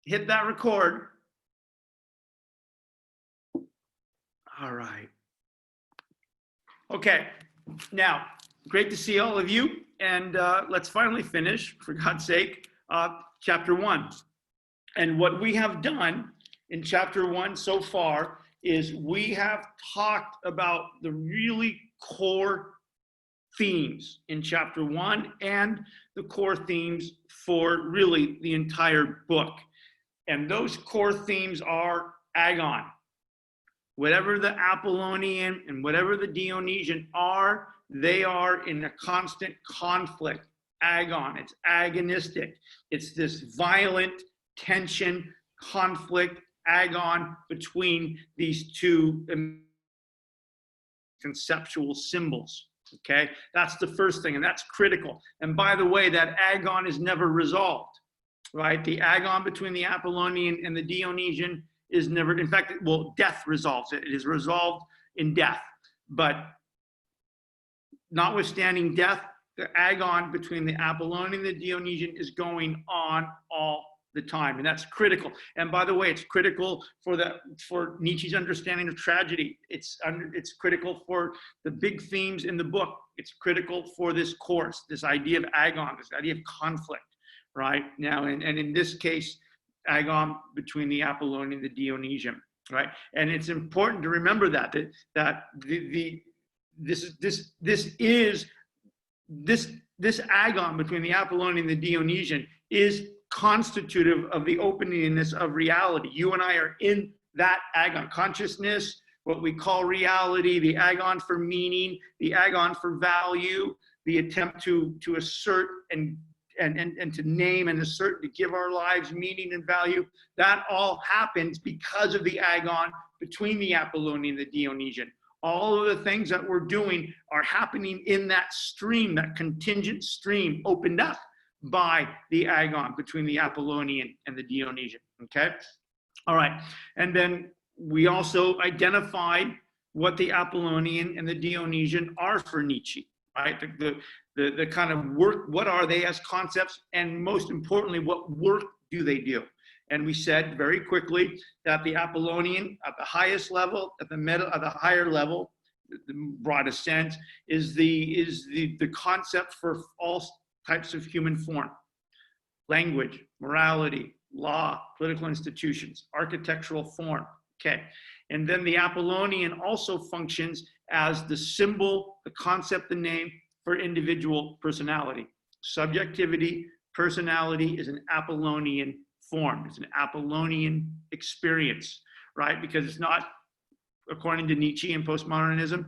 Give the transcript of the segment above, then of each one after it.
hit that record. All right. Okay. Now, great to see all of you. And let's finally finish, for God's sake, chapter 1. And what we have done in chapter 1 so far is we have talked about the really core themes in chapter 1 and the core themes for really the entire book. And those core themes are agon. Whatever the Apollonian and whatever the Dionysian are, they are in a constant conflict. Agon, it's agonistic. It's this violent tension, conflict, agon between these two conceptual symbols. Okay, that's the first thing, and that's critical. And by the way, that agon is never resolved, right? The agon between the Apollonian and the Dionysian is never, in fact, well, death resolves it. It is resolved in death. But notwithstanding death, the agon between the Apollonian and the Dionysian is going on all the time, and that's critical. And by the way, it's critical for Nietzsche's understanding of tragedy. It's critical for the big themes in the book. It's critical for this course, this idea of agon, this idea of conflict, right? Now, and in this case, agon between the Apollonian and the Dionysian, right? And it's important to remember that this agon between the Apollonian and the Dionysian is constitutive of the openingness of reality. You and I are in that agon. Consciousness, what we call reality, the agon for meaning, the agon for value, the attempt to assert and to name and assert, to give our lives meaning and value, that all happens because of the agon between the Apollonian and the Dionysian. All of the things that we're doing are happening in that stream, that contingent stream opened up by the agon between the Apollonian and the Dionysian, okay? All right, and then we also identified what the Apollonian and the Dionysian are for Nietzsche, right? The kind of work, what are they as concepts, and most importantly, what work do they do? And we said very quickly that the Apollonian at the highest level, at the higher level, the broadest sense, is the concept for all types of human form: language, morality, law, political institutions, architectural form. Okay, and then the Apollonian also functions as the symbol, the concept, the name for individual personality. Subjectivity, personality is an Apollonian form. It's an Apollonian experience, right? Because it's not, according to Nietzsche and postmodernism,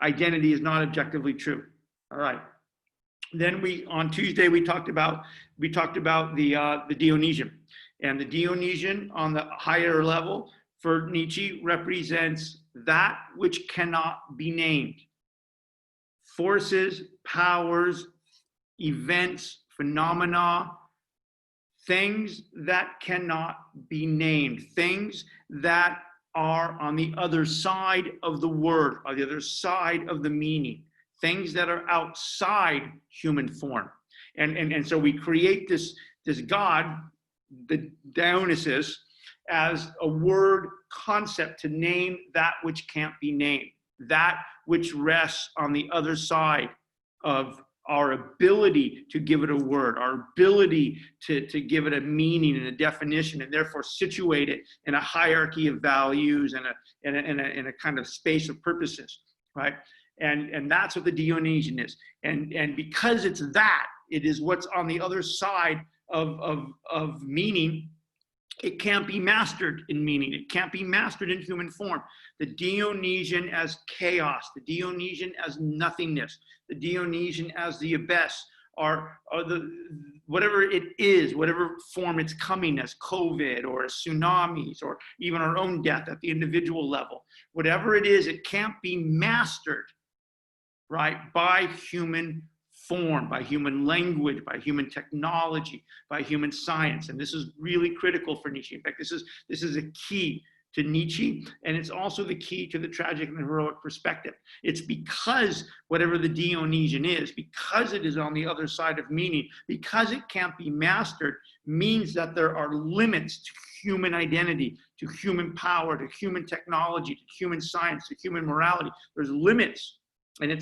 identity is not objectively true. All right. Then on Tuesday we talked about the Dionysian, and the Dionysian on the higher level for Nietzsche represents that which cannot be named. Forces, powers, events, phenomena, things that cannot be named, things that are on the other side of the word, on the other side of the meaning, things that are outside human form. And so we create this God, the Dionysus, as a word concept to name that which can't be named, that which rests on the other side of our ability to give it a word, our ability to give it a meaning and a definition, and therefore situate it in a hierarchy of values and in a kind of space of purposes, right? And that's what the Dionysian is. And because it's that, it is what's on the other side of meaning. It can't be mastered in meaning. It can't be mastered in human form. The Dionysian as chaos, the Dionysian as nothingness, the Dionysian as the abyss, are the whatever it is, whatever form it's coming as, COVID or as tsunamis or even our own death at the individual level. Whatever it is, it can't be mastered, right, by human form, by human language, by human technology, by human science. And this is really critical for Nietzsche. In fact, this is a key to Nietzsche, and it's also the key to the tragic and the heroic perspective. It's because whatever the Dionysian is, because it is on the other side of meaning, because it can't be mastered, means that there are limits to human identity, to human power, to human technology, to human science, to human morality. There's limits, and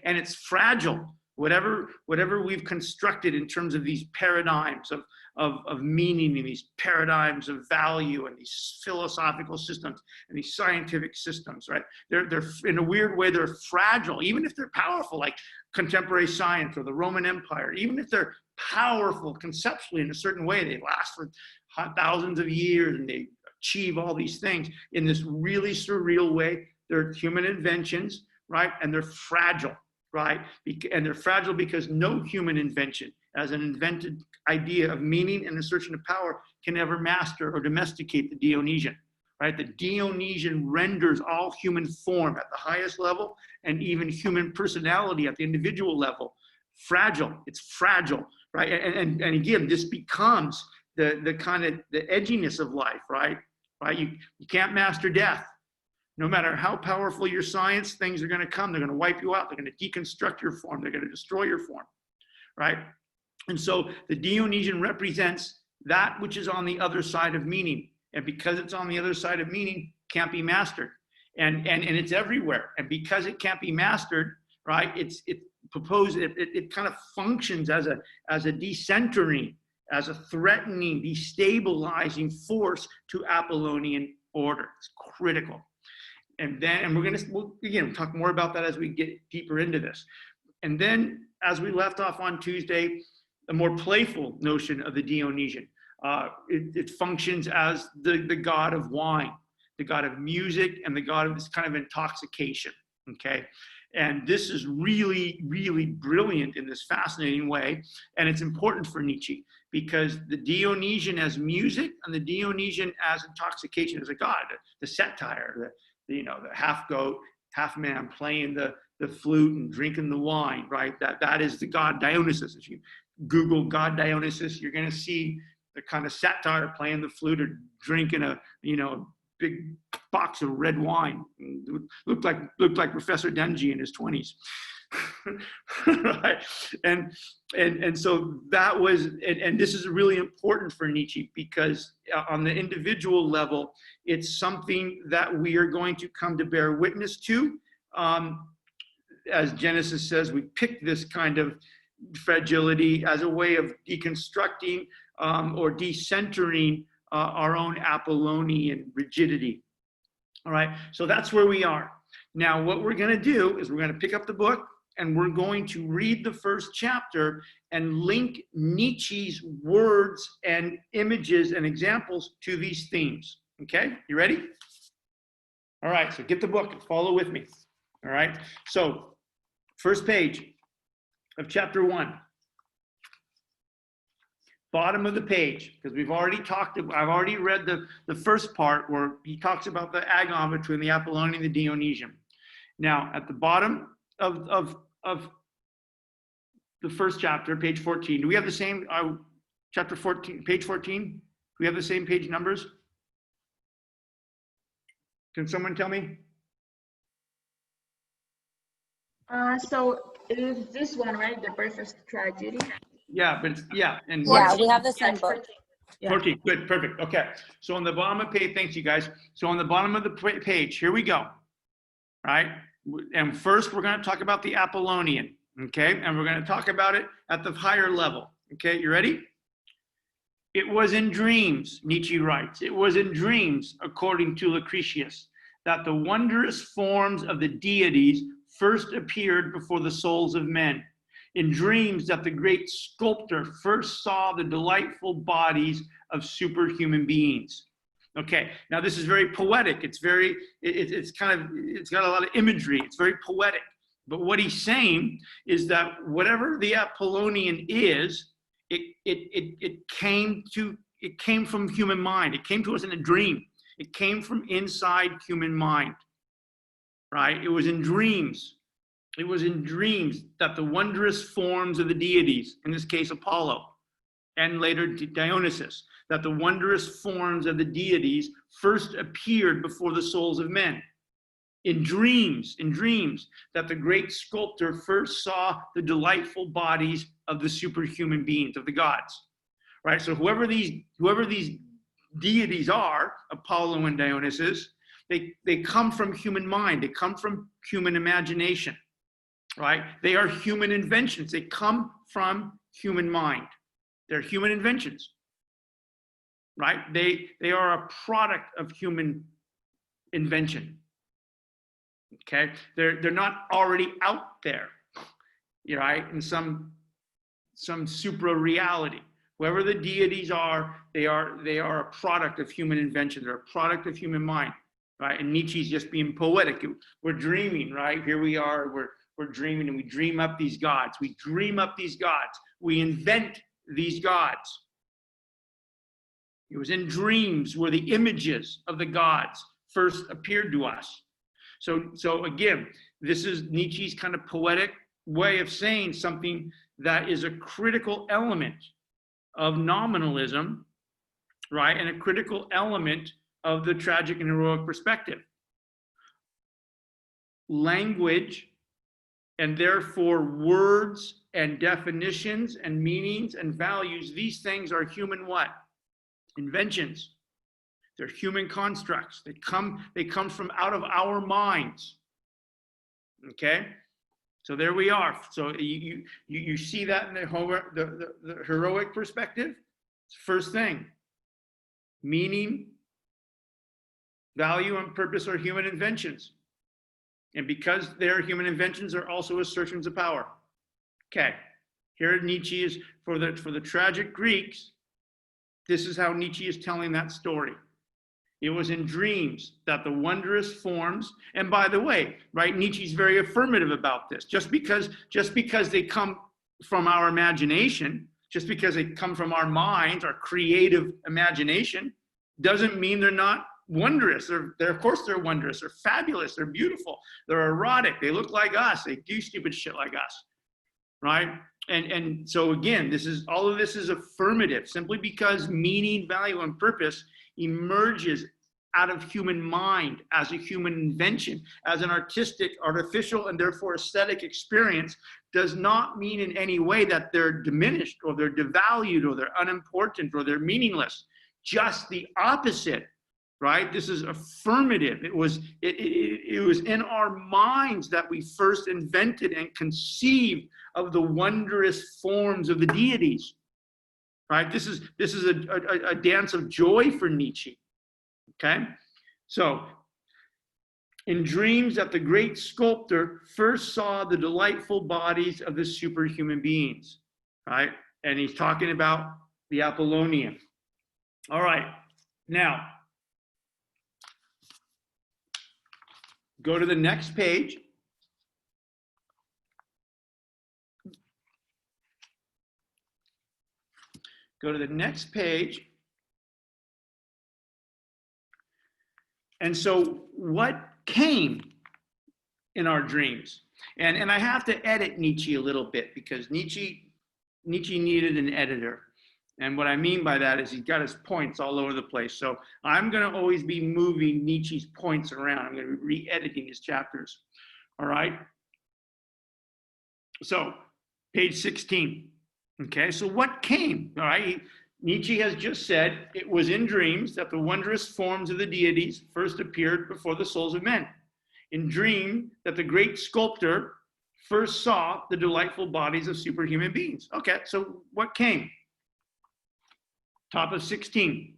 it's fragile. Whatever we've constructed in terms of these paradigms of meaning and these paradigms of value and these philosophical systems and these scientific systems, right? They're in a weird way, they're fragile, even if they're powerful, like contemporary science or the Roman Empire. Even if they're powerful conceptually in a certain way, they last for thousands of years and they achieve all these things in this really surreal way. They're human inventions, right? And they're fragile. Right? And they're fragile because no human invention, as an invented idea of meaning and assertion of power, can ever master or domesticate the Dionysian. Right? The Dionysian renders all human form at the highest level and even human personality at the individual level fragile. It's fragile, right? And again, this becomes the kind of the edginess of life, right? Right? You can't master death. No matter how powerful your science, things are going to come. They're going to wipe you out. They're going to deconstruct your form. They're going to destroy your form, right? And so the Dionysian represents that which is on the other side of meaning. And because it's on the other side of meaning, can't be mastered. And it's everywhere. And because it can't be mastered, right, it kind of functions as a decentering, as a threatening, destabilizing force to Apollonian order. It's critical. And we'll again talk more about that as we get deeper into this. And then, as we left off on Tuesday, a more playful notion of the Dionysian. It functions as the god of wine, the god of music, and the god of this kind of intoxication. Okay, and this is really, really brilliant in this fascinating way, and it's important for Nietzsche because the Dionysian as music and the Dionysian as intoxication as a god, the satire, the half goat, half man playing the flute and drinking the wine, right? That is the god Dionysus. If you Google god Dionysus, you're going to see the kind of satire playing the flute or drinking a big box of red wine. Looked like Professor Denji in his 20s. Right? And so that was, and this is really important for Nietzsche because on the individual level, it's something that we are going to come to bear witness to. As Genesis says, we pick this kind of fragility as a way of deconstructing or decentering our own Apollonian rigidity. All right, so that's where we are. Now, what we're going to do is we're going to pick up the book and we're going to read the first chapter and link Nietzsche's words and images and examples to these themes. Okay, you ready? All right, so get the book and follow with me. All right, so first page of chapter 1. Bottom of the page, because I've already read the first part where he talks about the agon between the Apollonian and the Dionysian. Now, at the bottom of the first chapter, page 14, do we have the same, chapter 14, page 14? Do we have the same page numbers? Can someone tell me? So it is this one, right? The Perfect Tragedy. Yeah, but and yeah, we have the same book. 14, good, perfect. Okay, so on the bottom of the page, thanks you guys. So on the bottom of the page, here we go. Right, and first we're going to talk about the Apollonian. Okay, and we're going to talk about it at the higher level. Okay, you ready? It was in dreams, Nietzsche writes. It was in dreams, according to Lucretius, that the wondrous forms of the deities first appeared before the souls of men. In dreams that the great sculptor first saw the delightful bodies of superhuman beings. Okay, now this is very poetic. It's got a lot of imagery. It's very poetic. But what he's saying is that whatever the Apollonian is, it came from human mind. It came to us in a dream. It came from inside human mind. Right? It was in dreams. It was in dreams that the wondrous forms of the deities, in this case Apollo, and later Dionysus, that the wondrous forms of the deities first appeared before the souls of men. In dreams, that the great sculptor first saw the delightful bodies of the superhuman beings, of the gods. Right? So whoever these deities are, Apollo and Dionysus, they come from human mind, they come from human imagination. Right? They are human inventions. They come from human mind. They're human inventions. Right? They are a product of human invention. Okay, they're not already out there, right? In some supra reality. Whoever the deities are, they are a product of human invention. They're a product of human mind, right? And Nietzsche's just being poetic. We're dreaming, right? Here we are. We're dreaming, and we dream up these gods. We dream up these gods. We invent these gods. It was in dreams where the images of the gods first appeared to us. So again, this is Nietzsche's kind of poetic way of saying something that is a critical element of nominalism, right? And a critical element of the tragic and heroic perspective. Language, and therefore words and definitions and meanings and values, these things are human what? Inventions. They're human constructs. They come from out of our minds. Okay, so there we are. So you see that in the heroic perspective. First thing, meaning, value, and purpose are human inventions, and because they're human inventions, they're also assertions of power. Okay, here Nietzsche is for the tragic Greeks. This is how Nietzsche is telling that story. It was in dreams that the wondrous forms, and by the way, right, Nietzsche's very affirmative about this. Just because they come from our imagination, just because they come from our minds, our creative imagination, doesn't mean they're not wondrous. They're of course they're wondrous. They're fabulous. They're beautiful. They're erotic. They look like us. They do stupid shit like us, right? And so again, all of this is affirmative. Simply because meaning, value, and purpose emerges out of human mind as a human invention, as an artistic, artificial, and therefore aesthetic experience, does not mean in any way that they're diminished or they're devalued or they're unimportant or they're meaningless. Just the opposite, right? This is affirmative. It was in our minds that we first invented and conceived of the wondrous forms of the deities. Right? This is a dance of joy for Nietzsche. Okay? So, in dreams that the great sculptor first saw the delightful bodies of the superhuman beings. Right? And he's talking about the Apollonian. All right. Now, go to the next page. Go to the next page. And so what came in our dreams? And I have to edit Nietzsche a little bit because Nietzsche needed an editor. And what I mean by that is he's got his points all over the place. So I'm going to always be moving Nietzsche's points around. I'm going to be re-editing his chapters. All right. So page 16. Okay, so what came? All right, Nietzsche has just said it was in dreams that the wondrous forms of the deities first appeared before the souls of men. In dream that the great sculptor first saw the delightful bodies of superhuman beings. Okay, so what came? Top of 16.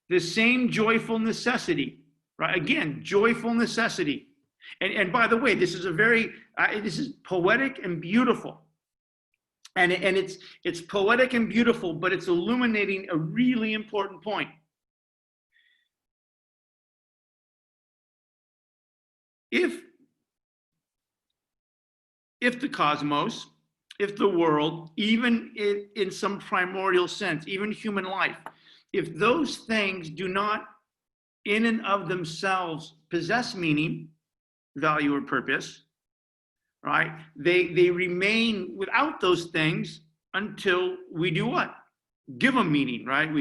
The same joyful necessity, right? Again, joyful necessity. And by the way, this is this is poetic and beautiful. And it's poetic and beautiful, but it's illuminating a really important point. If the cosmos, if the world, even in some primordial sense, even human life, if those things do not in and of themselves possess meaning, value, or purpose, right? They remain without those things until we do what? give them meaning, right?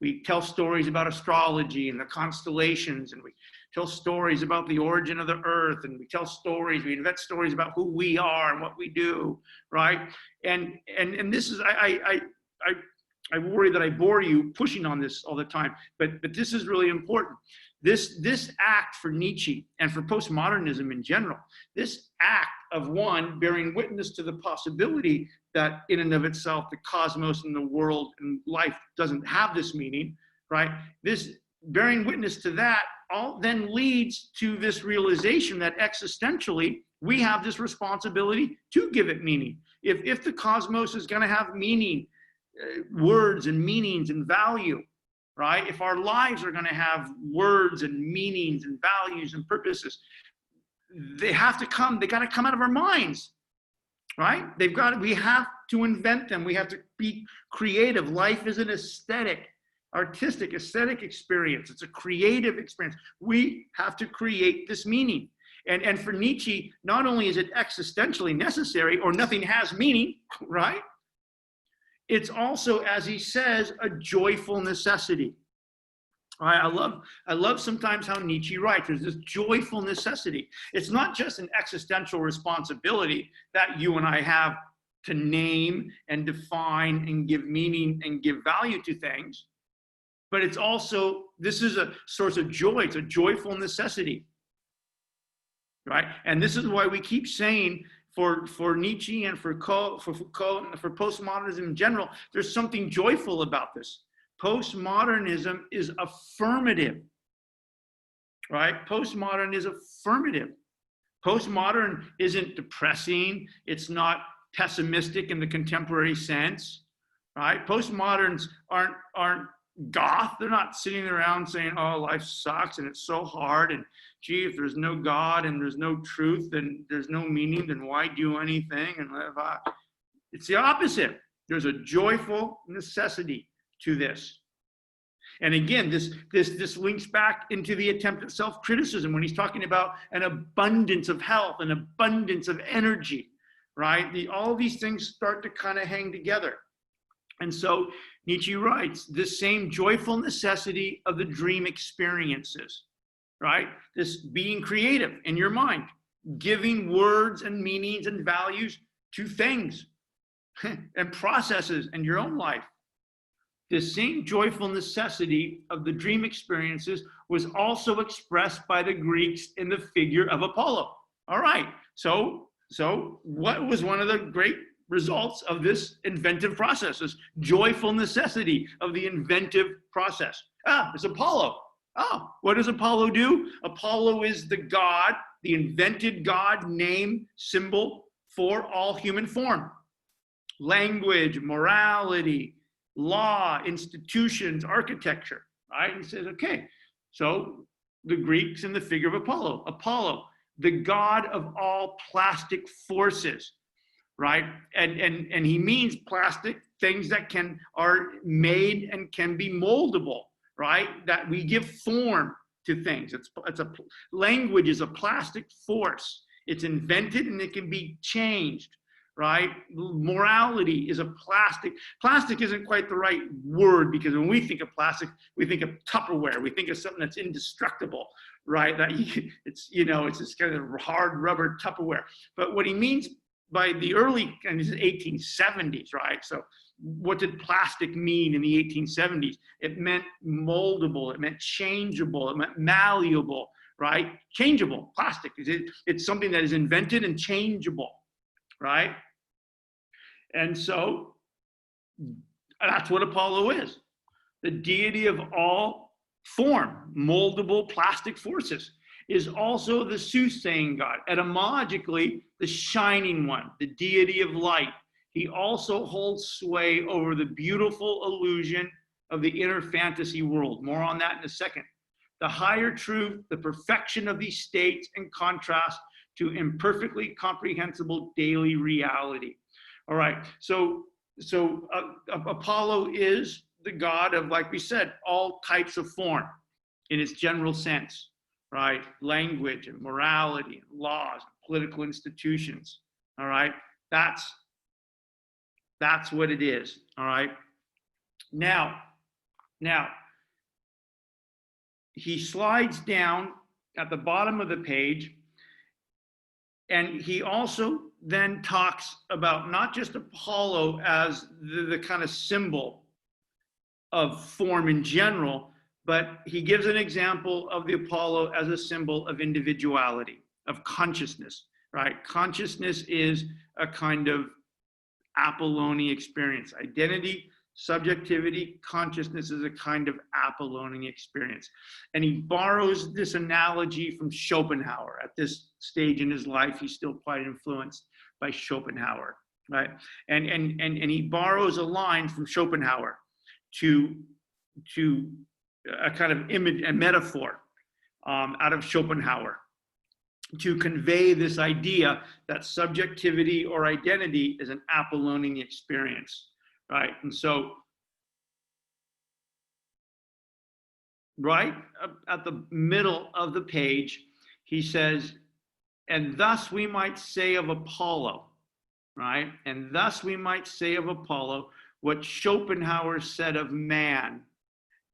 We tell stories about astrology and the constellations, and we tell stories about the origin of the earth, and we tell stories, we invent stories about who we are and what we do, right? And this is, I worry that I bore you pushing on this all the time, but this is really important. This act for Nietzsche and for postmodernism in general, this act of one bearing witness to the possibility that in and of itself the cosmos and the world and life doesn't have this meaning, right? This bearing witness to that all then leads to this realization that existentially we have this responsibility to give it meaning. If the cosmos is going to have meaning, words and meanings and value, right? If our lives are going to have words and meanings and values and purposes, they got to come out of our minds, right? We have to invent them. We have to be creative. Life is an artistic experience. It's a creative experience. We have to create this meaning. And for Nietzsche, not only is it existentially necessary, or nothing has meaning, right? It's also, as he says, a joyful necessity. Right? I love sometimes how Nietzsche writes. There's this joyful necessity. It's not just an existential responsibility that you and I have to name and define and give meaning and give value to things, but it's also, this is a source of joy. It's a joyful necessity, right? And this is why we keep saying, for Nietzsche and for Foucault and for postmodernism in general, there's something joyful about this. Postmodernism is affirmative, right? Postmodern is affirmative. Postmodern isn't depressing. It's not pessimistic in the contemporary sense, right? Postmoderns aren't goth. They're not sitting around saying, oh, life sucks and it's so hard, and gee, if there's no God and there's no truth, then there's no meaning, then why do anything? And it's the opposite. There's a joyful necessity to this. And again, this links back into the attempt at self-criticism when he's talking about an abundance of health, an abundance of energy, right? All these things start to kind of hang together. And so Nietzsche writes, this same joyful necessity of the dream experiences, right? This being creative in your mind, giving words and meanings and values to things and processes in your own life. The same joyful necessity of the dream experiences was also expressed by the Greeks in the figure of Apollo. All right, so what was one of the great results of this inventive process, this joyful necessity of the inventive process? It's Apollo. Oh, what does Apollo do? Apollo is the god, the invented god, name, symbol for all human form. Language, morality, law, institutions, architecture, right? He says, okay, so the Greeks in the figure of Apollo. Apollo, the god of all plastic forces, right? And he means plastic, things that are made and can be moldable, right? That we give form to things. Language is a plastic force. It's invented and it can be changed, right? Morality is a plastic. Plastic isn't quite the right word, because when we think of plastic, we think of Tupperware. We think of something that's indestructible, right? It's this kind of hard rubber Tupperware. But what he means by the early, and this is 1870s, right? So what did plastic mean in the 1870s? It meant moldable, it meant changeable, it meant malleable, right? Changeable, plastic. It's something that is invented and changeable, right? And so that's what Apollo is. The deity of all form, moldable plastic forces, is also the soothsaying god, etymologically the shining one, the deity of light. He also holds sway over the beautiful illusion of the inner fantasy world. More on that in a second. The higher truth, the perfection of these states in contrast to imperfectly comprehensible daily reality. All right, so Apollo is the god of, like we said, all types of form in its general sense, right? Language and morality and laws, political institutions, all right? That's what it is, all right? Now, he slides down at the bottom of the page, and he also then talks about not just Apollo as the kind of symbol of form in general, but he gives an example of the Apollo as a symbol of individuality, of consciousness, right? Consciousness is a kind of Apollonian experience. Identity, subjectivity, consciousness is a kind of Apollonian experience. And he borrows this analogy from Schopenhauer. At this stage in his life, he's still quite influenced by Schopenhauer, right? And he borrows a line from Schopenhauer to a kind of image, a metaphor out of Schopenhauer, to convey this idea that subjectivity or identity is an Apollonian experience, right? And so, right at the middle of the page, he says, and thus we might say of Apollo, right? And thus we might say of Apollo what Schopenhauer said of man,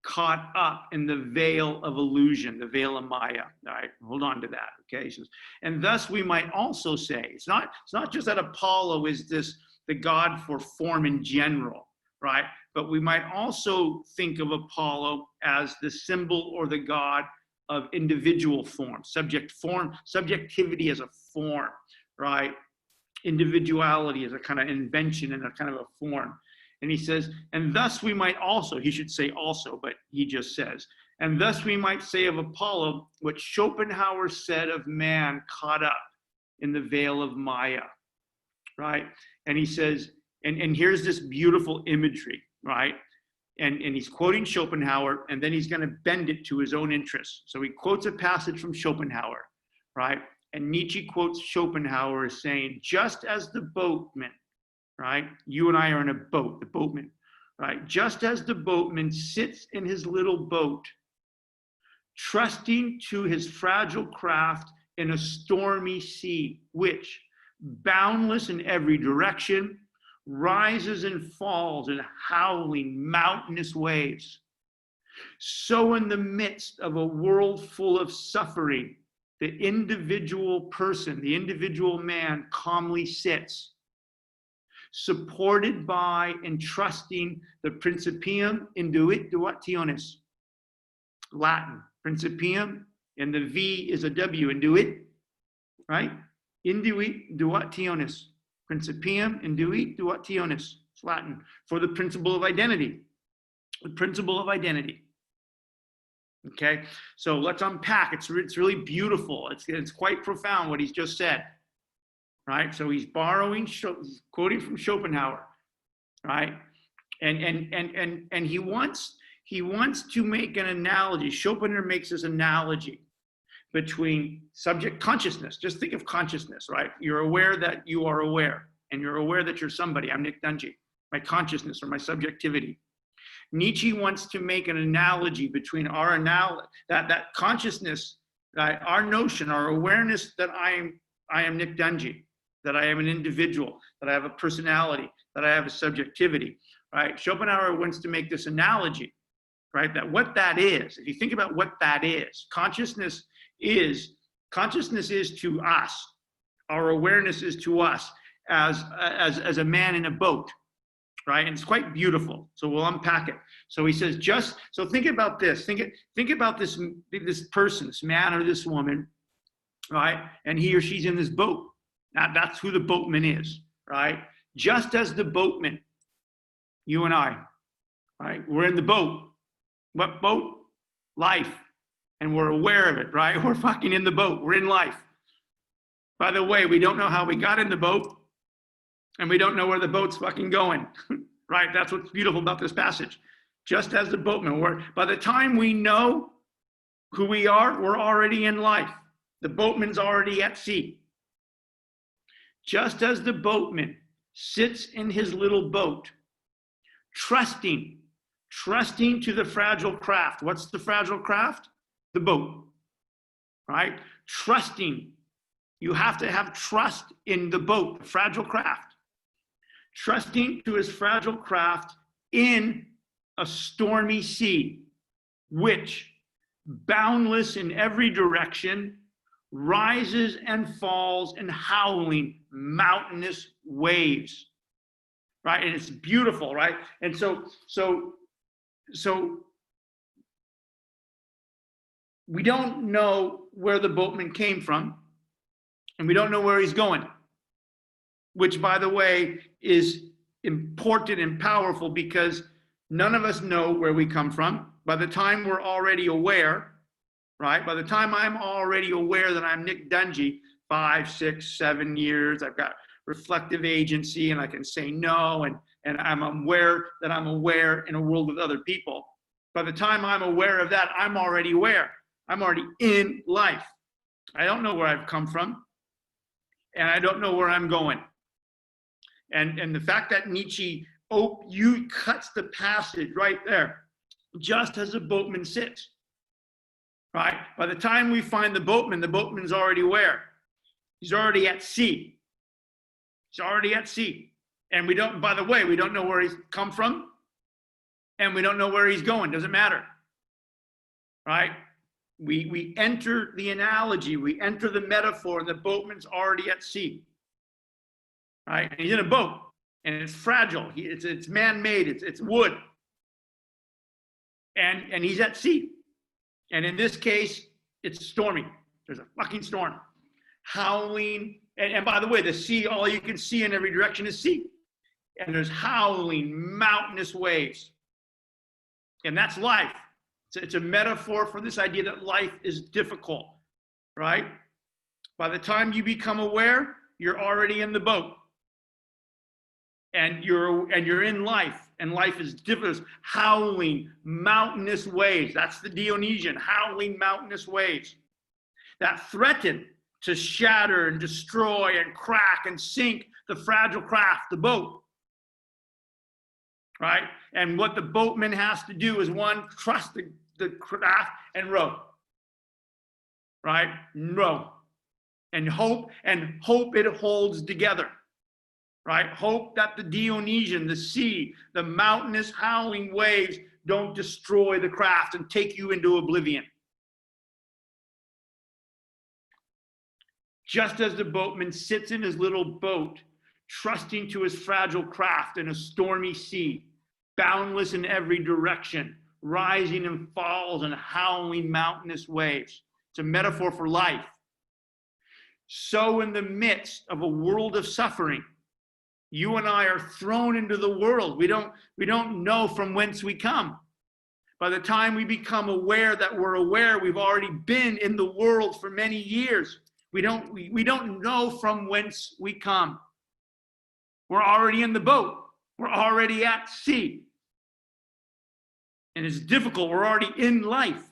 caught up in the veil of illusion, the veil of Maya. All right, hold on to that. Okay, he says, and thus we might also say it's not just that Apollo is the god for form in general, right? But we might also think of Apollo as the symbol or the god of individual form, subjectivity as a form, right? Individuality as a kind of invention and a kind of a form. And he says, and thus we might also, he should say also, but he just says, and thus we might say of Apollo what Schopenhauer said of man caught up in the veil of Maya, right? And he says, and here's this beautiful imagery, right? And he's quoting Schopenhauer, and then he's going to bend it to his own interests. So he quotes a passage from Schopenhauer, right? And Nietzsche quotes Schopenhauer as saying, just as the boatman, right? You and I are in a boat, the boatman, right? Just as the boatman sits in his little boat, trusting to his fragile craft in a stormy sea, which, boundless in every direction, rises and falls in howling mountainous waves. So in the midst of a world full of suffering, the individual person, the individual man calmly sits, supported by and trusting the principium induit duationis. Latin, principium, and the V is a W, induit, right? Induit duationis. Principium induit duationis. It's Latin for the principle of identity. The principle of identity. Okay, so let's unpack. It's really beautiful. It's quite profound what he's just said. Right, so he's borrowing, he's quoting from Schopenhauer, right? And he wants to make an analogy. Schopenhauer makes this analogy between subject consciousness. Just think of consciousness, right? You're aware that you are aware, and you're aware that you're somebody. I'm Nick Dungy, my consciousness or my subjectivity. Nietzsche wants to make an analogy between that consciousness, our notion, our awareness that I am Nick Dungy, that I am an individual, that I have a personality, that I have a subjectivity, right? Schopenhauer wants to make this analogy, right? That what that is, if you think about what that is, consciousness is to us, our awareness is to us as a man in a boat, right? And it's quite beautiful. So we'll unpack it. So he says, so think about this. Think about this person, this man or this woman, right? And he or she's in this boat. Now, that's who the boatman is, right? Just as the boatman, you and I, right? We're in the boat. What boat? Life. And we're aware of it, right? We're fucking in the boat. We're in life. By the way, we don't know how we got in the boat, and we don't know where the boat's fucking going, right? That's what's beautiful about this passage. Just as the boatman, by the time we know who we are, we're already in life. The boatman's already at sea. Just as the boatman sits in his little boat, trusting to the fragile craft. What's the fragile craft? The boat, right? Trusting. You have to have trust in the boat, the fragile craft. Trusting to his fragile craft in a stormy sea, which, boundless in every direction, rises and falls in howling mountainous waves. Right? And it's beautiful, right? And so we don't know where the boatman came from, and we don't know where he's going, which, by the way, is important and powerful because none of us know where we come from. By the time we're already aware, right? By the time I'm already aware that I'm Nick Dungy, 5, 6, 7 years, I've got reflective agency and I can say no, and I'm aware that I'm aware in a world with other people. By the time I'm aware of that, I'm already aware. I'm already in life. I don't know where I've come from, and I don't know where I'm going. And the fact that Nietzsche cuts the passage right there, just as a boatman sits, right? By the time we find the boatman's already where? He's already at sea. He's already at sea. And we don't, by the way, we don't know where he's come from, and we don't know where he's going. Doesn't matter, right? We enter the analogy, we enter the metaphor, and the boatman's already at sea, right? And he's in a boat, and it's fragile. It's man-made. It's wood, and he's at sea. And in this case, it's stormy. There's a fucking storm, howling. And by the way, the sea, all you can see in every direction is sea, and there's howling mountainous waves, and that's life. It's a metaphor for this idea that life is difficult, right? By the time you become aware, you're already in the boat. And you're in life, and life is difficult. Howling mountainous waves. That's the Dionysian, howling mountainous waves that threaten to shatter and destroy and crack and sink the fragile craft, the boat. Right? And what the boatman has to do is, one, trust the craft and row. Right? Row. And hope it holds together. Right? Hope that the Dionysian, the sea, the mountainous howling waves don't destroy the craft and take you into oblivion. Just as the boatman sits in his little boat, trusting to his fragile craft in a stormy sea, boundless in every direction, rising and falls and howling mountainous waves. It's a metaphor for life. So in the midst of a world of suffering, you and I are thrown into the world. We don't know from whence we come. By the time we become aware that we're aware, we've already been in the world for many years. We don't know from whence we come. We're already in the boat. We're already at sea. And it's difficult. We're already in life.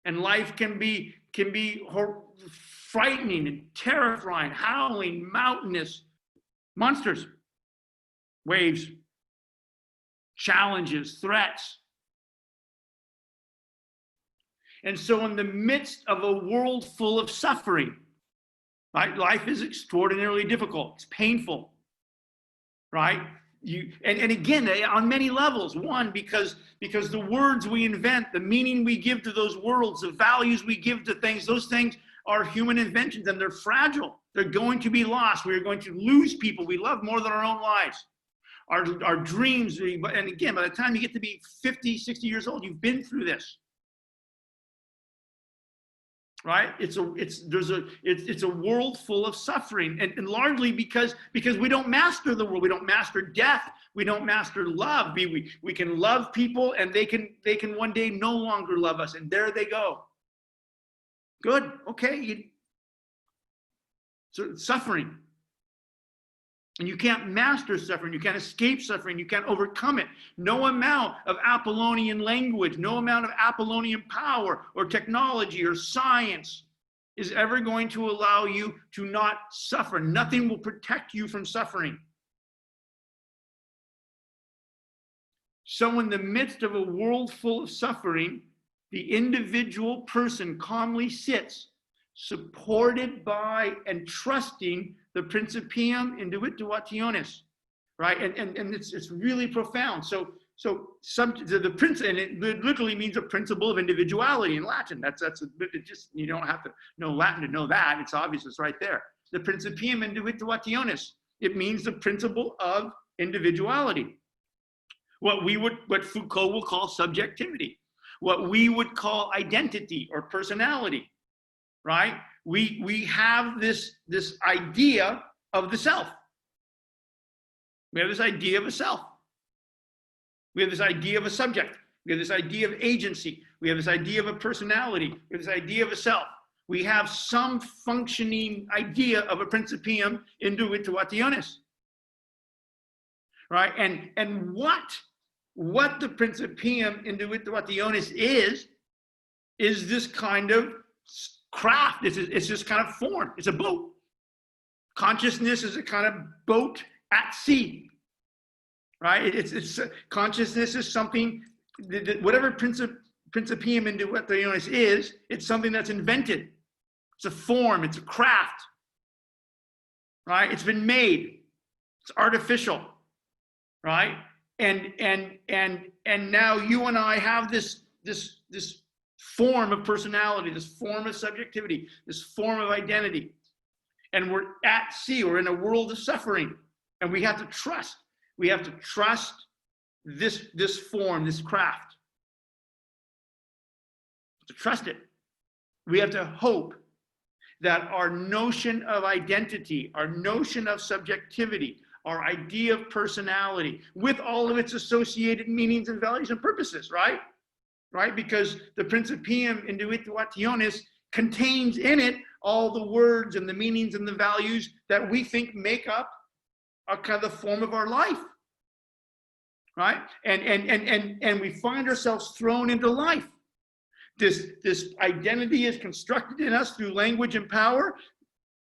And life can be frightening and terrifying, howling, mountainous monsters, waves, challenges, threats. And so in the midst of a world full of suffering, right? Life is extraordinarily difficult. It's painful, right? And again, on many levels. One, because the words we invent, the meaning we give to those words, the values we give to things, those things are human inventions, and they're fragile. They're going to be lost. We are going to lose people we love more than our own lives. Our dreams, and again, by the time you get to be 50, 60 years old, you've been through this. Right? It's a world full of suffering, and largely because we don't master the world. We don't master death. We don't master love. We can love people, and they can one day no longer love us, and there they go. Good. Okay. So suffering. And you can't master suffering. You can't escape suffering. You can't overcome it. No amount of Apollonian language, no amount of Apollonian power or technology or science is ever going to allow you to not suffer. Nothing will protect you from suffering. So in the midst of a world full of suffering, the individual person calmly sits, supported by and trusting the Principium Individuationis, right? And it's really profound. So the principle, and it literally means a principle of individuality in Latin. It just, you don't have to know Latin to know that. It's obvious, it's right there. The principium individuationis. It means the principle of individuality. What Foucault will call subjectivity, what we would call identity or personality, right? We have this idea of the self. We have this idea of a self. We have this idea of a subject. We have this idea of agency. We have this idea of a personality. We have this idea of a self. We have some functioning idea of a principium individuationis, right? And what the principium individuationis is this kind of craft. It's this kind of form. It's a boat. Consciousness is a kind of boat at sea, right? It's consciousness is something whatever principium individuationis is. It's something that's invented. It's a form. It's a craft, right? It's been made. It's artificial, right? And now you and I have this form of personality, this form of subjectivity, this form of identity. And we're at sea, we're in a world of suffering. And we have to trust. We have to trust this form, this craft. To trust it. We have to hope that our notion of identity, our notion of subjectivity, our idea of personality, with all of its associated meanings and values and purposes, right? Right? Because the principium individuationis contains in it all the words and the meanings and the values that we think make up a kind of the form of our life, right? And we find ourselves thrown into life. This identity is constructed in us through language and power.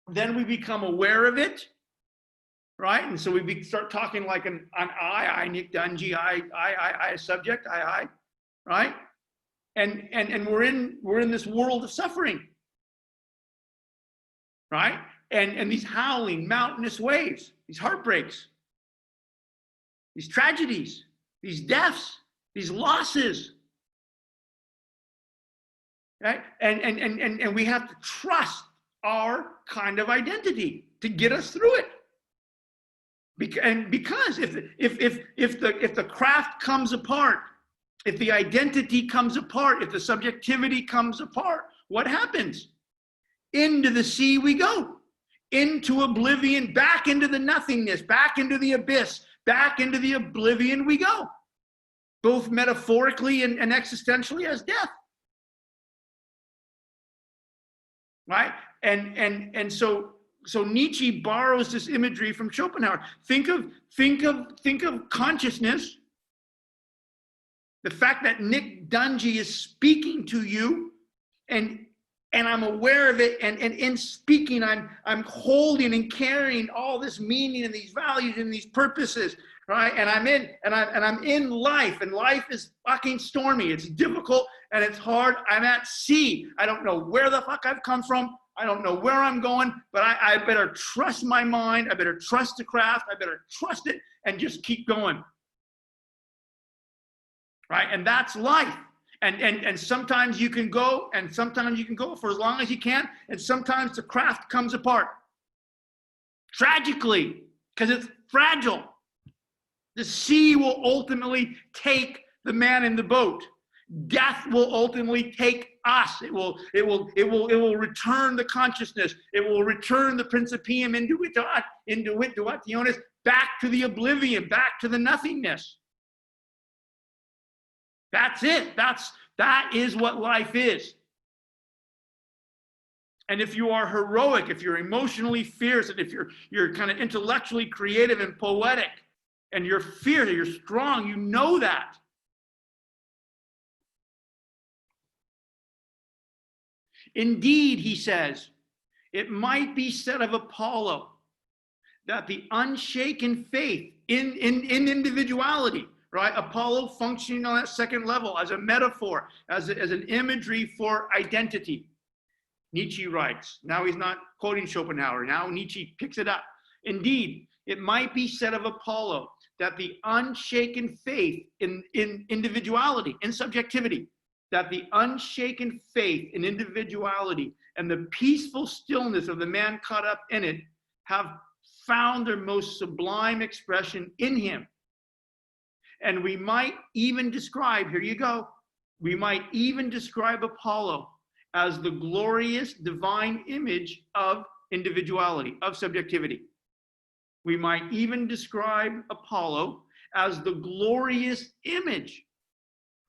Then we become aware of it, right? And so we start talking like an I, Nick Dungy, I, subject, I, right? And we're in this world of suffering, right? And these howling mountainous waves, these heartbreaks, these tragedies, these deaths, these losses, right? And we have to trust our kind of identity to get us through it. Because if the craft comes apart, if the identity comes apart, if the subjectivity comes apart, what happens? Into the sea we go, into oblivion, back into the nothingness, back into the abyss, back into the oblivion we go, both metaphorically and existentially as death. Right? And so Nietzsche borrows this imagery from Schopenhauer. Think of consciousness. The fact that Nick Dungy is speaking to you, and I'm aware of it, and in speaking, I'm holding and carrying all this meaning and these values and these purposes, right? And I'm in life, and life is fucking stormy. It's difficult and it's hard. I'm at sea. I don't know where the fuck I've come from. I don't know where I'm going, but I better trust my mind. I better trust the craft. I better trust it and just keep going. Right? And that's life. And sometimes you can go, and sometimes you can go for as long as you can, and sometimes the craft comes apart. Tragically, because it's fragile. The sea will ultimately take the man in the boat. Death will ultimately take us. It will return the consciousness. It will return the principium individuationis back to the oblivion, back to the nothingness. That's it. That is what life is. And if you are heroic, if you're emotionally fierce, and if you're kind of intellectually creative and poetic, and you're fierce, you're strong, you know that. Indeed, he says, it might be said of Apollo that the unshaken faith in individuality, right? Apollo functioning on that second level as a metaphor, as an imagery for identity. Nietzsche writes, now he's not quoting Schopenhauer, now Nietzsche picks it up. Indeed, it might be said of Apollo that the unshaken faith in individuality, in subjectivity, that the unshaken faith in individuality and the peaceful stillness of the man caught up in it have found their most sublime expression in him. And we might even describe, here you go, we might even describe Apollo as the glorious divine image of individuality, of subjectivity. We might even describe Apollo as the glorious image.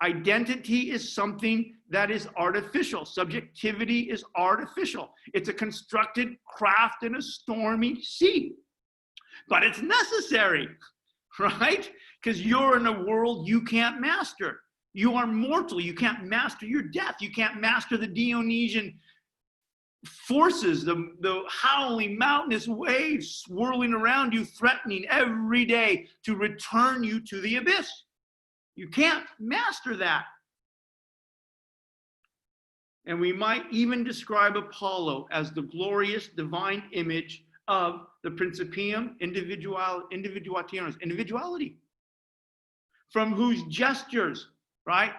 Identity is something that is artificial. Subjectivity is artificial. It's a constructed craft in a stormy sea. But it's necessary, right? Because you're in a world you can't master. You are mortal. You can't master your death. You can't master the Dionysian forces, the howling mountainous waves swirling around you, threatening every day to return you to the abyss. You can't master that. And we might even describe Apollo as the glorious divine image of the Principium Individuationis, individuality, from whose gestures, right?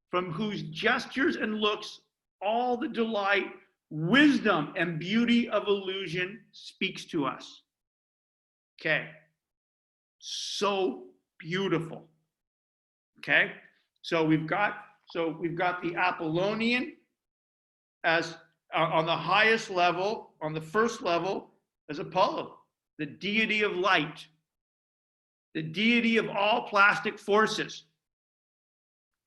From whose gestures and looks all the delight, wisdom, and beauty of illusion speaks to us. Okay. So beautiful. Okay. So we've got the Apollonian as on the highest level, on the first level, as Apollo, the deity of light, the deity of all plastic forces.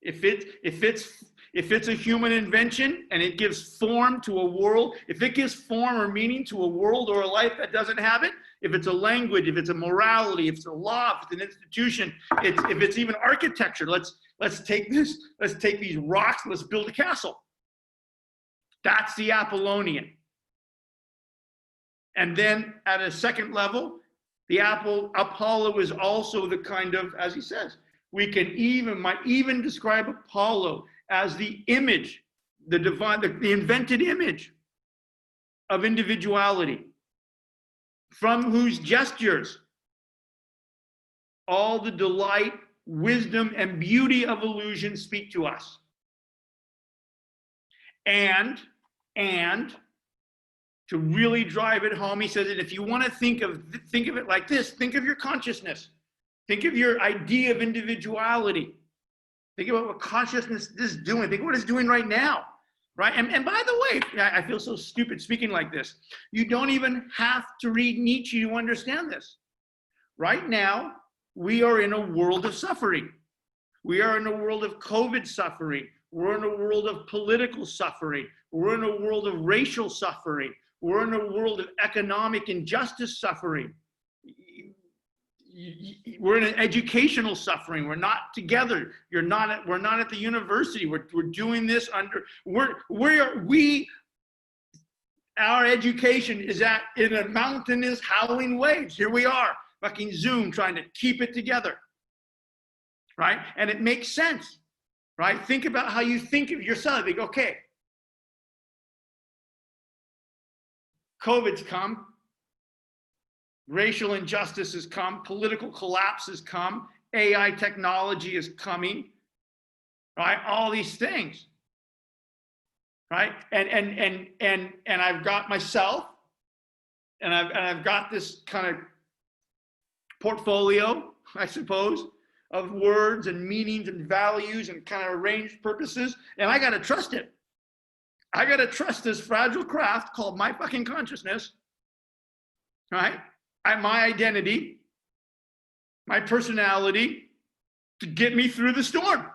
If it's a human invention and it gives form to a world, if it gives form or meaning to a world or a life that doesn't have it, if it's a language, if it's a morality, if it's a law, if it's an institution, if it's even architecture, let's take these rocks, let's build a castle. That's the Apollonian. And then at a second level, the Apollo is also the kind of, as he says, might even describe Apollo as the image, the divine, the invented image of individuality, from whose gestures all the delight, wisdom, and beauty of illusion speak to us. And to really drive it home, he says that if you want to think of it like this, think of your consciousness. Think of your idea of individuality. Think about what consciousness is doing. Think of what it's doing right now, right? And by the way, I feel so stupid speaking like this. You don't even have to read Nietzsche to understand this. Right now, we are in a world of suffering. We are in a world of COVID suffering. We're in a world of political suffering. We're in a world of racial suffering. We're in a world of economic injustice suffering. We're in an educational suffering. We're not together. We're not at the university. We're doing this under, our education is in a mountainous howling waves. Here we are, fucking Zoom, trying to keep it together, right? And it makes sense, right? Think about how you think of yourself. Think, okay, COVID's come. Racial injustice has come, political collapse has come, AI technology is coming, right? All these things, right? And I've got myself, and I've got this kind of portfolio, I suppose, of words and meanings and values and kind of arranged purposes, and I got to trust it. I got to trust this fragile craft called my fucking consciousness, right? My identity, my personality, to get me through the storm,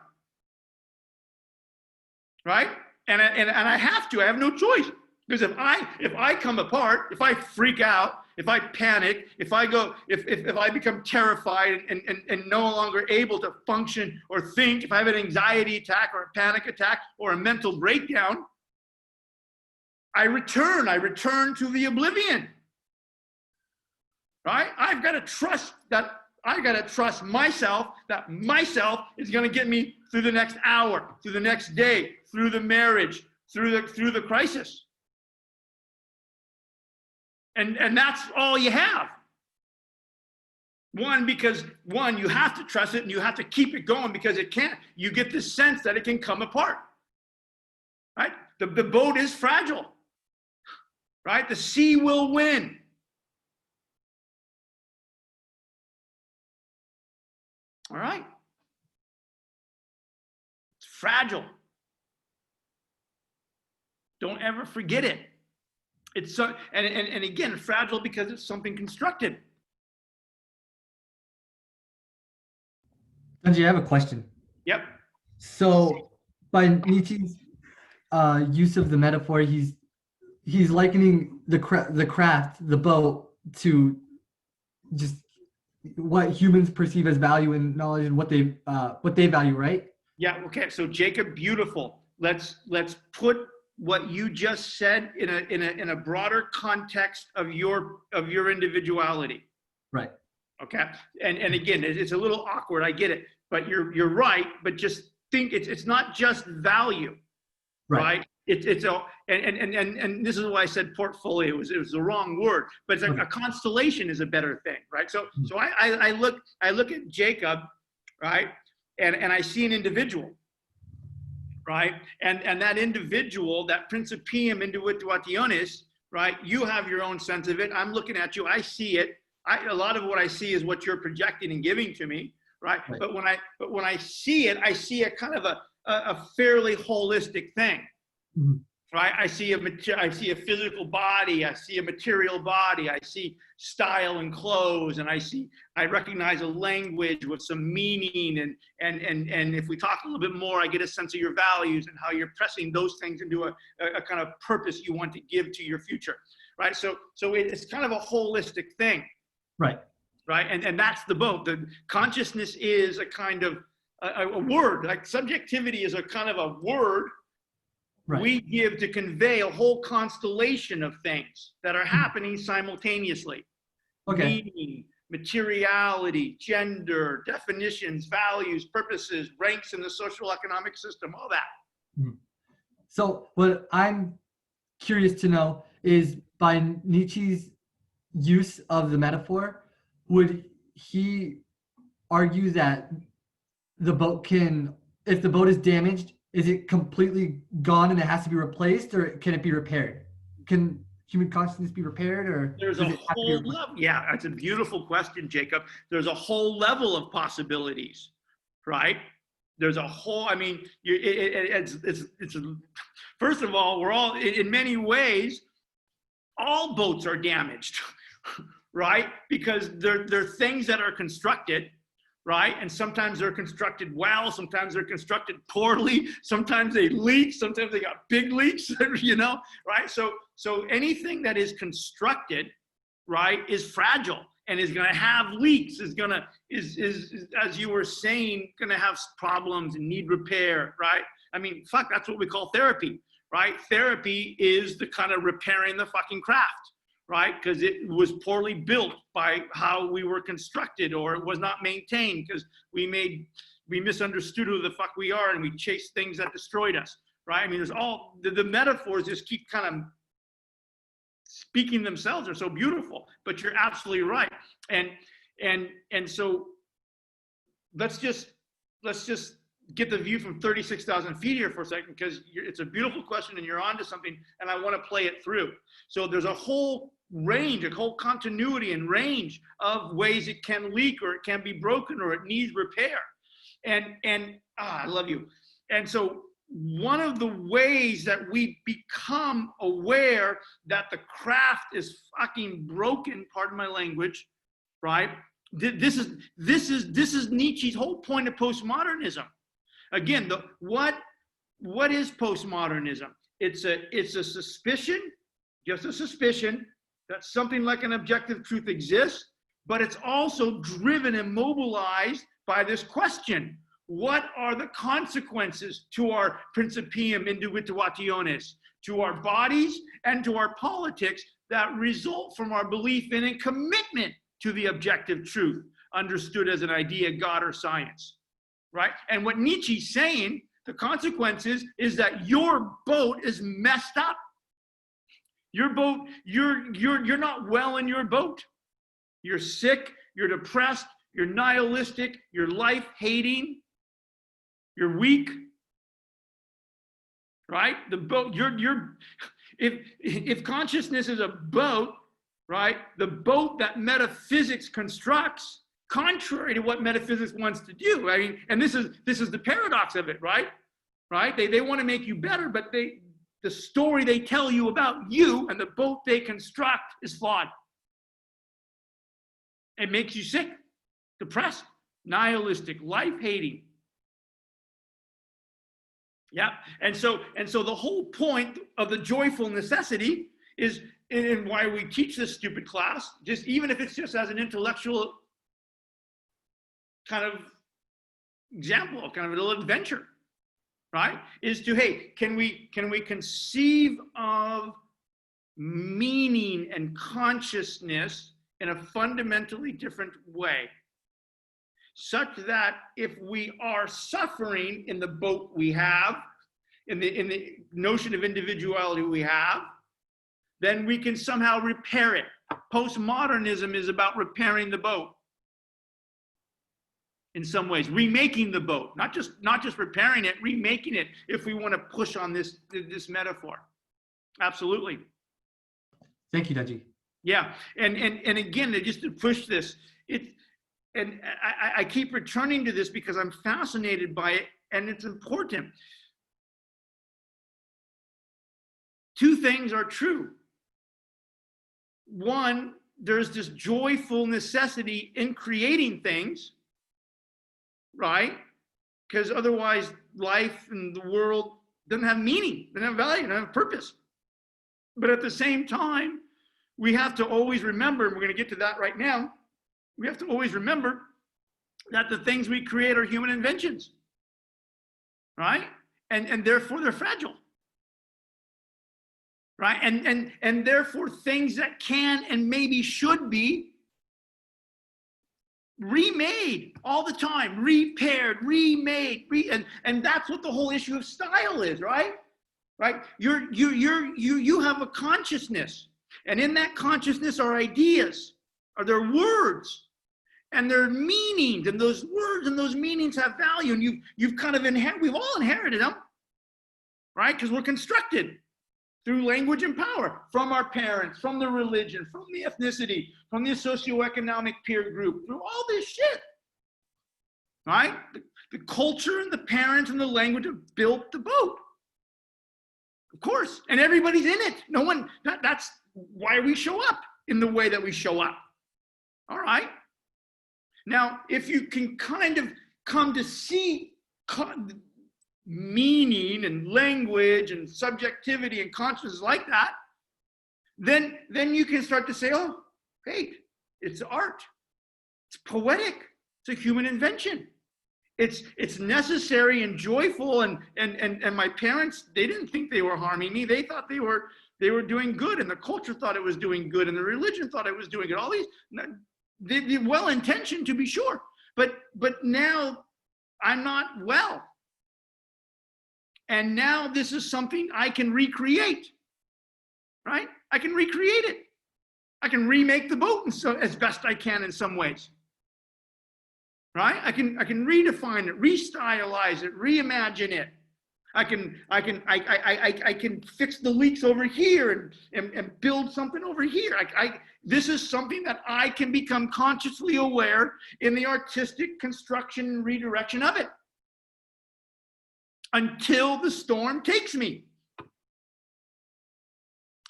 right? And I have to. I have no choice, because if I come apart, if I freak out, if I panic, if I become terrified and no longer able to function or think, if I have an anxiety attack or a panic attack or a mental breakdown, I return to the oblivion. Right? I've got to trust myself, that myself is going to get me through the next hour, through the next day, through the marriage, through the crisis. And that's all you have. One, because one, you have to trust it and you have to keep it going because it can't. You get this sense that it can come apart, right? The boat is fragile, right? The sea will win. All right? It's fragile. Don't ever forget it. It's so, and again, fragile because it's something constructed. Sanjay, I have a question. Yep. So by Nietzsche's use of the metaphor, he's likening the craft, the boat, to just what humans perceive as value and knowledge and what they value, right? Yeah. Okay. So Jacob, beautiful. Let's put what you just said in a broader context of your individuality. Right. Okay. And again, it's a little awkward. I get it, but you're right. But just think it's not just value, right? It's a and this is why I said portfolio. It was the wrong word, but it's a constellation is a better thing, right? So I look at Jacob, right, and I see an individual, right, and that individual, that principium individuationis, right? You have your own sense of it. I'm looking at you. I see it. A lot of what I see is what you're projecting and giving to me, right? But when I see it, I see a kind of a fairly holistic thing. Mm-hmm. Right? I see a physical body, I see a material body, I see style and clothes, and I recognize a language with some meaning, and if we talk a little bit more, I get a sense of your values and how you're pressing those things into a kind of purpose you want to give to your future. Right? So it's kind of a holistic thing. Right. Right? And that's the boat. The consciousness is a kind of a word, like subjectivity is a kind of a word we give to convey a whole constellation of things that are happening simultaneously. Okay. Meaning, materiality, gender, definitions, values, purposes, ranks in the social economic system, all that. So what I'm curious to know is, by Nietzsche's use of the metaphor, would he argue that the boat can, if the boat is damaged, is it completely gone and it has to be replaced, or can it be repaired? Can human consciousness be repaired, or there's a whole level? Yeah, that's a beautiful question, Jacob. There's a whole level of possibilities, right? There's a whole. I mean, it's first of all, we're all in many ways, all boats are damaged, right? Because they're things that are constructed. Right? And sometimes they're constructed well, sometimes they're constructed poorly, sometimes they leak, sometimes they got big leaks, you know, right? So anything that is constructed, right, is fragile and is going to have leaks, is as you were saying, going to have problems and need repair, right? I mean, fuck, that's what we call therapy, right? Therapy is the kind of repairing the fucking craft. Right? Because it was poorly built by how we were constructed, or it was not maintained because we misunderstood who the fuck we are and we chased things that destroyed us. Right? I mean, there's all the metaphors just keep kind of speaking themselves. Are so beautiful, but you're absolutely right. And so let's just get the view from 36,000 feet here for a second, because it's a beautiful question and you're onto something, and I want to play it through. So there's a whole range, a whole continuity and range of ways it can leak, or it can be broken, or it needs repair. And I love you. And so one of the ways that we become aware that the craft is fucking broken, pardon my language, right? This is Nietzsche's whole point of postmodernism. Again, what is postmodernism? It's a suspicion, just a suspicion, that something like an objective truth exists, but it's also driven and mobilized by this question: what are the consequences to our principium individuationis, to our bodies and to our politics, that result from our belief in and commitment to the objective truth, understood as an idea, God, or science, right? And what Nietzsche's saying, the consequences is that your boat is messed up. Your boat, you're not well in your boat. You're sick, you're depressed, you're nihilistic, you're life-hating, you're weak, right? The boat, if consciousness is a boat, right? The boat that metaphysics constructs, contrary to what metaphysics wants to do. I mean, and this is the paradox of it, right? Right? They want to make you better, but the story they tell you about you and the boat they construct is flawed. It makes you sick, depressed, nihilistic, life-hating. Yeah, and so the whole point of the joyful necessity is, and why we teach this stupid class, just even if it's just as an intellectual kind of example, kind of a little adventure, right? Is to, hey, can we conceive of meaning and consciousness in a fundamentally different way, such that if we are suffering in the boat we have, in the notion of individuality we have, then we can somehow repair it. Postmodernism is about repairing the boat in some ways, remaking the boat, not just repairing it, remaking it, if we want to push on this metaphor. Absolutely. Thank you, Deji. Yeah, and again, just to push this, and I keep returning to this because I'm fascinated by it, and it's important. Two things are true. One, there's this joyful necessity in creating things, right? Because otherwise life and the world doesn't have meaning, doesn't have value, doesn't have purpose. But at the same time, we have to always remember, and we're going to get to that right now, we have to always remember that the things we create are human inventions, right? And therefore they're fragile, right? And therefore things that can and maybe should be remade all the time, repaired, remade, and that's what the whole issue of style is, right? Right? You have a consciousness, and in that consciousness are ideas, are there words, and their meanings, and those words and those meanings have value, and you've kind of we've all inherited them, right? Because we're constructed through language and power from our parents, from the religion, from the ethnicity, from the socioeconomic peer group, through all this shit, right? The culture and the parents and the language have built the boat, of course, and everybody's in it. No one, that's why we show up in the way that we show up. All right. Now, if you can kind of come to see meaning and language and subjectivity and consciousness like that, then you can start to say, oh, hey, it's art. It's poetic. It's a human invention. It's necessary and joyful, and my parents, they didn't think they were harming me. They thought they were doing good, and the culture thought it was doing good, and the religion thought it was doing good. All these, they're well-intentioned to be sure, but now I'm not well, and now this is something I can recreate, right? I can recreate it. I can remake the boat as best I can in some ways. Right? I can redefine it, restylize it, reimagine it. I can fix the leaks over here and build something over here. This is something that I can become consciously aware in the artistic construction and redirection of it until the storm takes me.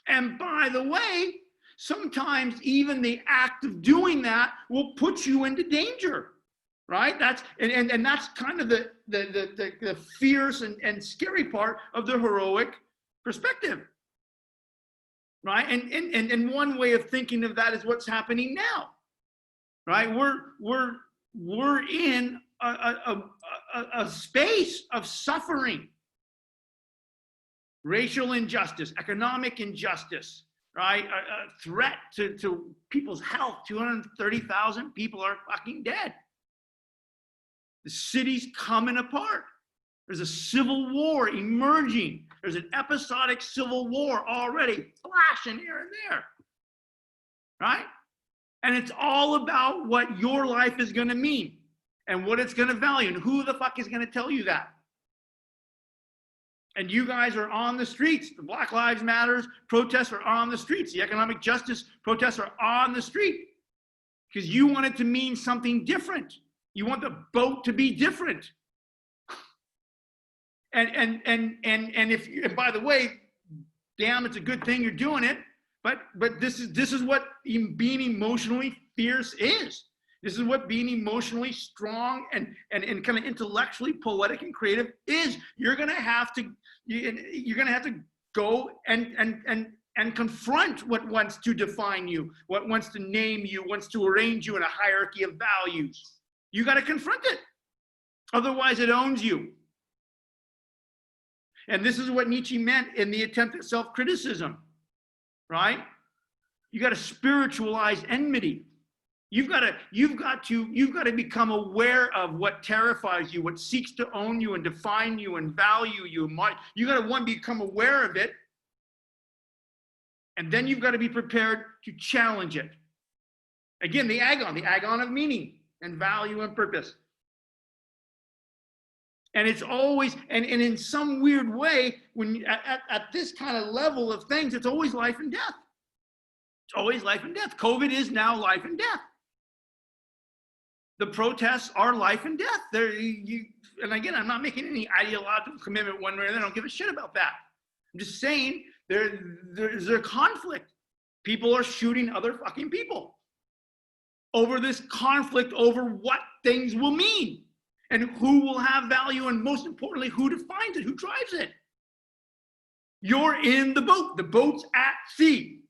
And by the way, sometimes even the act of doing that will put you into danger. Right? That's and that's kind of the fierce and scary part of the heroic perspective. Right? And one way of thinking of that is what's happening now. Right? We're in a space of suffering, racial injustice, economic injustice, right? A threat to people's health. 230,000 people are fucking dead. The city's coming apart. There's a civil war emerging. There's an episodic civil war already flashing here and there, right? And it's all about what your life is going to mean and what it's going to value. And who the fuck is going to tell you that? And you guys are on the streets. The Black Lives Matter protests are on the streets. The economic justice protests are on the street because you want it to mean something different. You want the boat to be different. And if by the way, damn, it's a good thing you're doing it. But this is what being emotionally fierce is. This is what being emotionally strong and kind of intellectually poetic and creative is. You're gonna have to go and confront what wants to define you, what wants to name you, wants to arrange you in a hierarchy of values. You got to confront it. Otherwise, it owns you. And this is what Nietzsche meant in the attempt at self-criticism, right? You got to spiritualize enmity. You've got to become aware of what terrifies you, what seeks to own you and define you and value you. You got to become aware of it, and then you've got to be prepared to challenge it. Again, the agon of meaning and value and purpose. And it's always, and in some weird way, when at this kind of level of things, it's always life and death. It's always life and death. COVID is now life and death. The protests are life and death. And again, I'm not making any ideological commitment one way or the other. I don't give a shit about that. I'm just saying there's a conflict. People are shooting other fucking people over this conflict over what things will mean and who will have value, and most importantly, who defines it, who drives it. You're in the boat. The boat's at sea.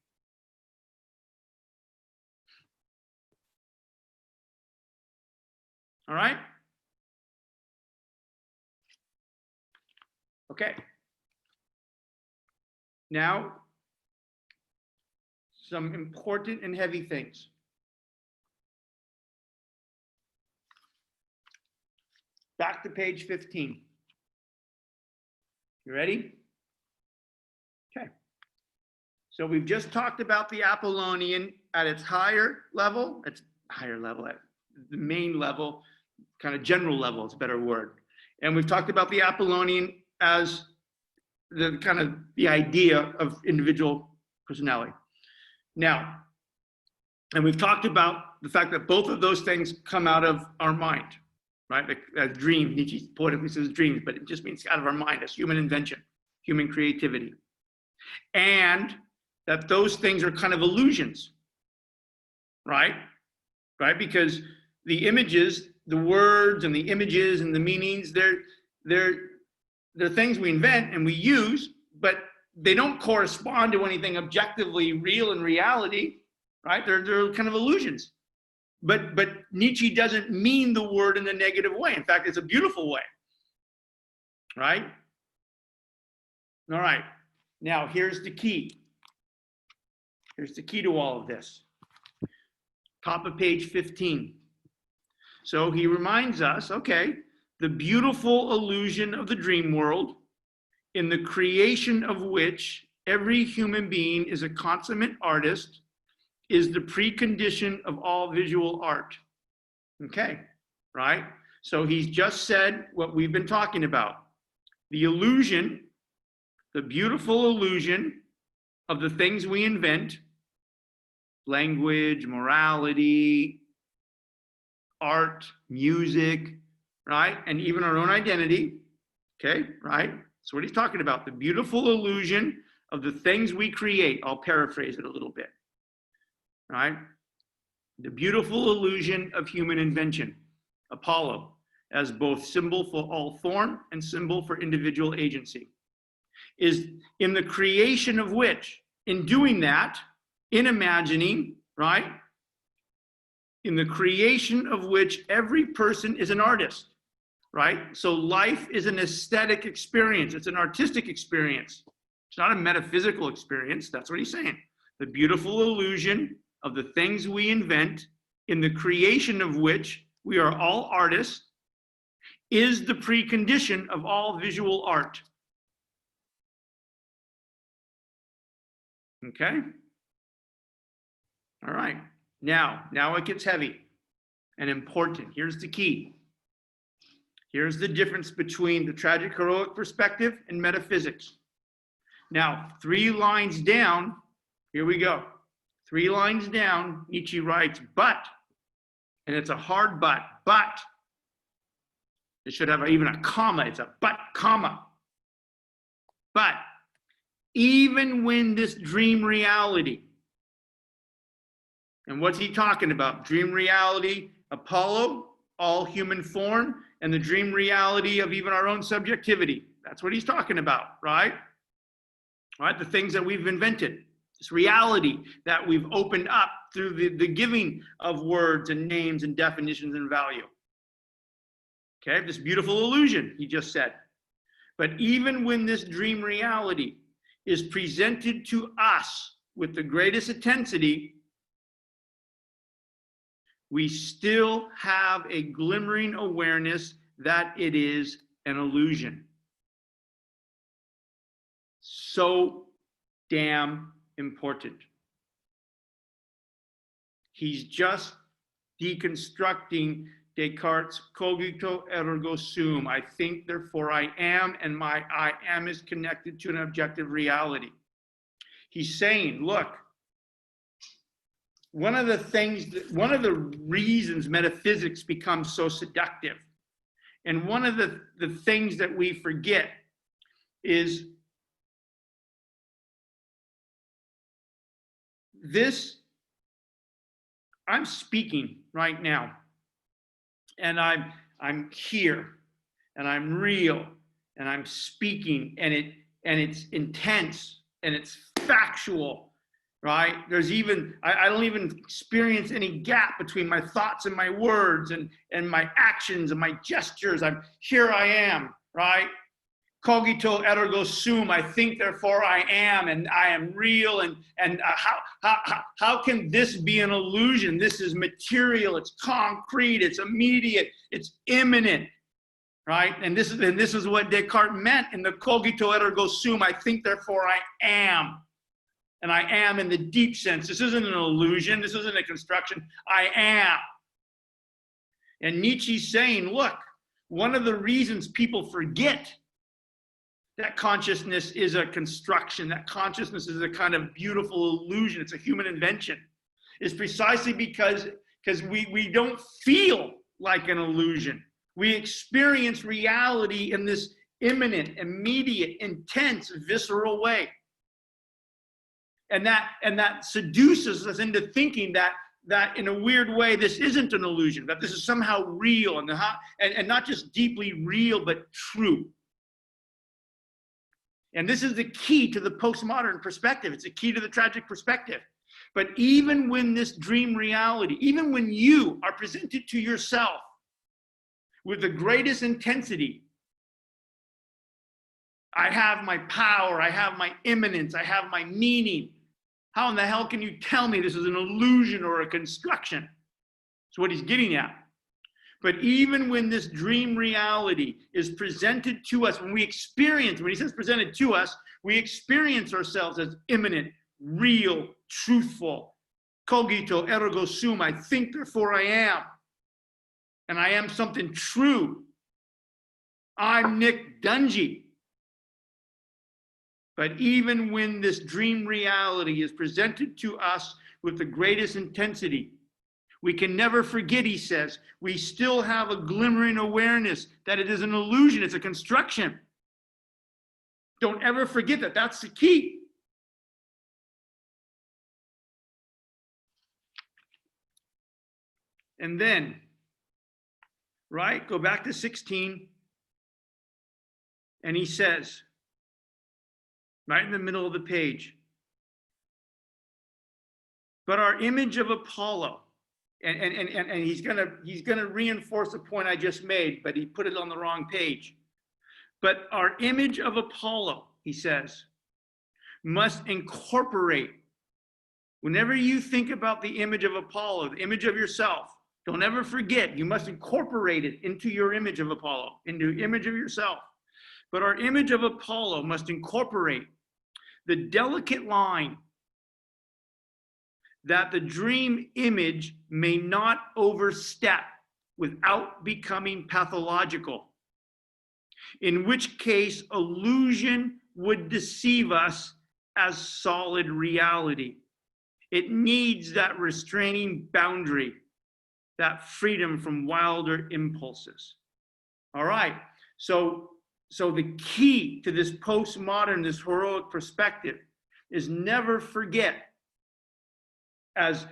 All right? Okay. Now, some important and heavy things. Back to page 15. You ready? Okay. So we've just talked about the Apollonian at its higher level, at the main level, kind of general level, it's a better word. And we've talked about the Apollonian as the kind of the idea of individual personality. Now, and we've talked about the fact that both of those things come out of our mind, right? Like as dreams, Nietzsche poetically says dreams, but it just means out of our mind as human invention, human creativity. And that those things are kind of illusions, right? Right? Because the images, the words and the images and the meanings, they're things we invent and we use, but they don't correspond to anything objectively real in reality, right? They're kind of illusions. But Nietzsche doesn't mean the word in a negative way. In fact, it's a beautiful way, right? All right. Now, here's the key. Here's the key to all of this. Top of page 15. So he reminds us, okay, the beautiful illusion of the dream world, in the creation of which every human being is a consummate artist, is the precondition of all visual art. Okay, right? So he's just said what we've been talking about. The illusion, the beautiful illusion of the things we invent, language, morality, art, music, right? And even our own identity, okay, right? That's what he's talking about. The beautiful illusion of the things we create. I'll paraphrase it a little bit, right? The beautiful illusion of human invention. Apollo, as both symbol for all form and symbol for individual agency, is in the creation of which, in doing that, in imagining, right? In the creation of which every person is an artist, right? So life is an aesthetic experience. It's an artistic experience. It's not a metaphysical experience. That's what he's saying. The beautiful illusion of the things we invent, in the creation of which we are all artists, is the precondition of all visual art. Okay? All right. Now it gets heavy and important. Here's the key. Here's the difference between the tragic heroic perspective and metaphysics. Now, 3 lines down, here we go. 3 lines down, Nietzsche writes, but, and it's a hard but it should have even a comma. It's a but, comma. But even when this dream reality, and what's he talking about? Dream reality, Apollo, all human form, and the dream reality of even our own subjectivity. That's what he's talking about, right? Right? The things that we've invented, this reality that we've opened up through the giving of words and names and definitions and value. Okay, this beautiful illusion, he just said. But even when this dream reality is presented to us with the greatest intensity, we still have a glimmering awareness that it is an illusion. So damn important. He's just deconstructing Descartes' cogito ergo sum. I think, therefore I am, and my I am is connected to an objective reality. He's saying, look, one of the reasons metaphysics becomes so seductive, and one of the things that we forget is this. I'm speaking right now, and I'm here, and I'm real, and I'm speaking, and it's intense, and it's factual, right? There's even, I don't even experience any gap between my thoughts and my words and my actions and my gestures. Here I am, right? Cogito ergo sum, I think, therefore I am, and I am real, and how can this be an illusion? This is material, it's concrete, it's immediate, it's imminent, right? And this is what Descartes meant in the cogito ergo sum, I think, therefore I am. And I am in the deep sense. This isn't an illusion, this isn't a construction, I am. And Nietzsche's saying, look, one of the reasons people forget that consciousness is a construction, that consciousness is a kind of beautiful illusion, it's a human invention, is precisely because we don't feel like an illusion. We experience reality in this imminent, immediate, intense, visceral way. And that seduces us into thinking that in a weird way, this isn't an illusion, that this is somehow real, and not just deeply real, but true. And this is the key to the postmodern perspective. It's a key to the tragic perspective. But even when this dream reality, even when you are presented to yourself with the greatest intensity, I have my power, I have my immanence, I have my meaning. How in the hell can you tell me this is an illusion or a construction? That's what he's getting at. But even when this dream reality is presented to us, when he says presented to us, we experience ourselves as immanent, real, truthful. Cogito ergo sum, I think, therefore I am. And I am something true. I'm Nick Dungy. But even when this dream reality is presented to us with the greatest intensity, we can never forget, he says, we still have a glimmering awareness that it is an illusion, it's a construction. Don't ever forget that, that's the key. And then, right, go back to 16, and he says, right in the middle of the page, but our image of Apollo, and he's gonna reinforce the point I just made, but he put it on the wrong page. But our image of Apollo, he says, must incorporate. Whenever you think about the image of Apollo, the image of yourself, don't ever forget, you must incorporate it into your image of Apollo, into the image of yourself. But our image of Apollo must incorporate the delicate line that the dream image may not overstep without becoming pathological, in which case illusion would deceive us as solid reality. It needs that restraining boundary, that freedom from wilder impulses. All right, so the key to this postmodern, this heroic perspective is never forget, as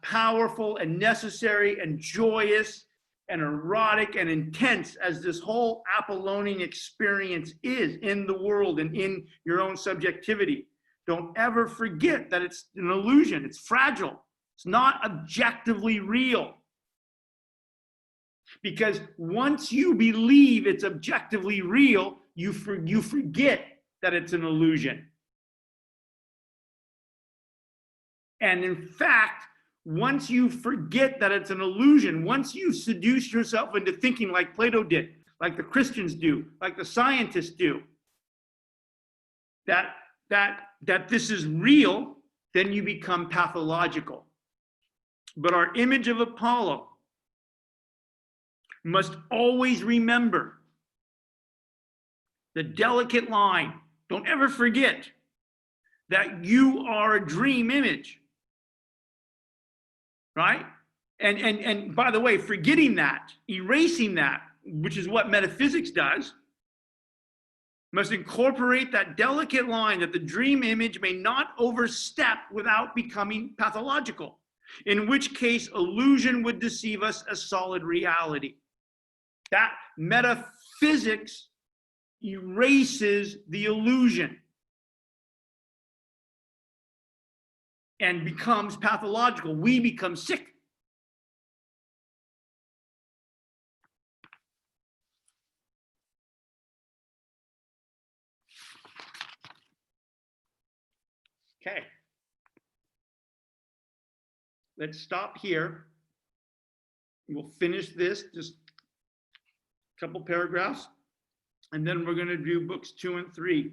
powerful and necessary and joyous and erotic and intense as this whole Apollonian experience is in the world and in your own subjectivity. Don't ever forget that it's an illusion. It's fragile. It's not objectively real. Because once you believe it's objectively real, you forget that it's an illusion. And in fact, once you forget that it's an illusion, once you seduce yourself into thinking like Plato did, like the Christians do, like the scientists do, that this is real, then you become pathological. But our image of Apollo must always remember the delicate line. Don't ever forget that you are a dream image, right? And by the way, forgetting that, erasing that, which is what metaphysics does, must incorporate that delicate line that the dream image may not overstep without becoming pathological, in which case illusion would deceive us as solid reality. That metaphysics erases the illusion and becomes pathological. We become sick. Okay. Let's stop here. We'll finish this, just a couple paragraphs, and then we're going to do books 2 and 3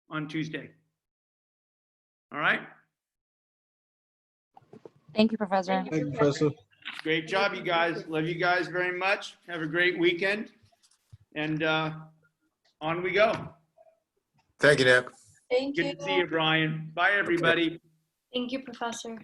on Tuesday. All right? Thank you, Professor. Thank you, Professor. Great job, you guys. Love you guys very much. Have a great weekend. And on we go. Thank you, Nick. Thank you. Good to see you, Brian. Bye, everybody. Thank you, Professor.